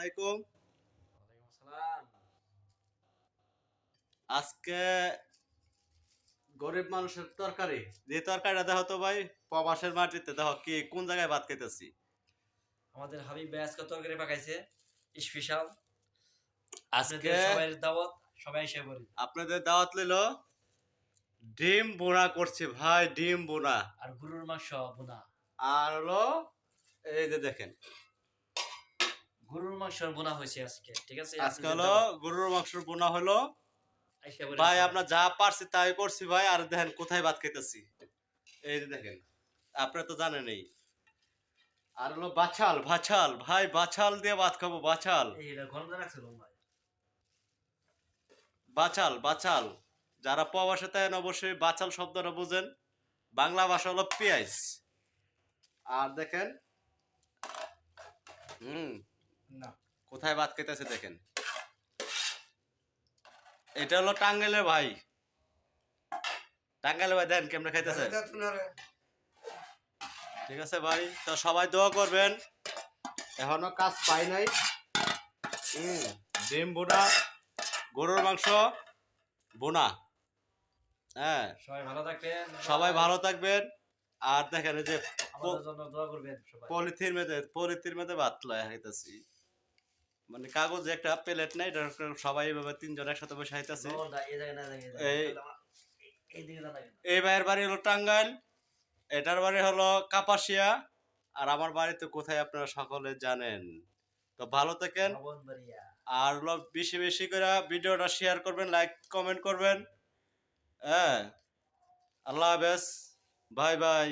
আলাইকুম। ওয়ালাইকুম আসসালাম। আজকে গরিব মানুষের তরকারি, যে তরকারিটা দেখো তো ভাই, প্রবাসের মাটিতে দেখো কি কোন জায়গায় ভাত খাইতেছি। আমাদের হাবিব ভাই আজকে তরকারি পাকাইছে স্পেশাল। আজকে আপনাদের সবাই দাওয়াত, সবাই এসে বলি। আপনাদের দাওয়াত লইল, ডিম বোনা করছি ভাই, ডিম বোনা। আর গরুর মাংস বোনা। আর হলো এই যে দেখেন, গরুর মাংস বোনা হয়েছে আজকে, ঠিক আছে? আজকে আপনাদের হলো দাওয়াত, গরুর মাংস বোনা হলো আইসা বলেন ভাই। সবাই। আপনার যা পারছি তাই করছি ভাই। আর দেখেন কোথায় ভাত খাইতেছি, এই যে দেখেন, আপনারা তো জানেনই। আর হলো বাছাল, ভাছাল ভাই, বাছাল দিয়ে ভাত খাবো, বাছাল। এই এটা গরম রাখছিল ভাই। বাচাল, বাচাল। যারা প্রবাসে থাকেন অবশ্যই বাচাল শব্দটা বুঝেন। বাংলা ভাষা হলো পেঁয়াজ। আর দেখেন, হুম, না, কোথায় ভাত খেতেছে দেখেন। এটা হলো টাঙ্গাইলের ভাই, টাঙ্গাইলের ভাই দেন কেমনে খাইতেছে। ঠিক আছে ভাই, তো সবাই দোয়া করবেন। এখনো কাজ পাই নাই। হুম, ডিম বোনা, গরুর মাংস বোনা। হ্যাঁ, সবাই ভালো থাকবেন, সবাই ভালো থাকবেন। আর দেখেন এই যে আমাদের জন্য দোয়া করবেন সবাই। পলিথিন মেয়েদের ভাত লয়া খাইতেছি। মানে কাগজে একটা প্লেট নাই, এটা সবাই এভাবে তিনজন একসাথে বসে খাইতেছি। দোয়া এই জায়গায় না জায়গায় এই এই দিকে না লাগে। এই ভাইয়ের বাড়ি হলো টাঙ্গাইল, এটার বাড়ি হলো কাপাসিয়া। আর আমার বাড়ি তো কোথায় আপনারা সকলে জানেন। তো ভালো থাকেন। ভবন বাড়িয়া। আর হলো বেশি বেশি করে ভিডিওটা শেয়ার করবেন, লাইক কমেন্ট করবেন। হ্যাঁ, আল্লাহ হাফেজ, বাই বাই।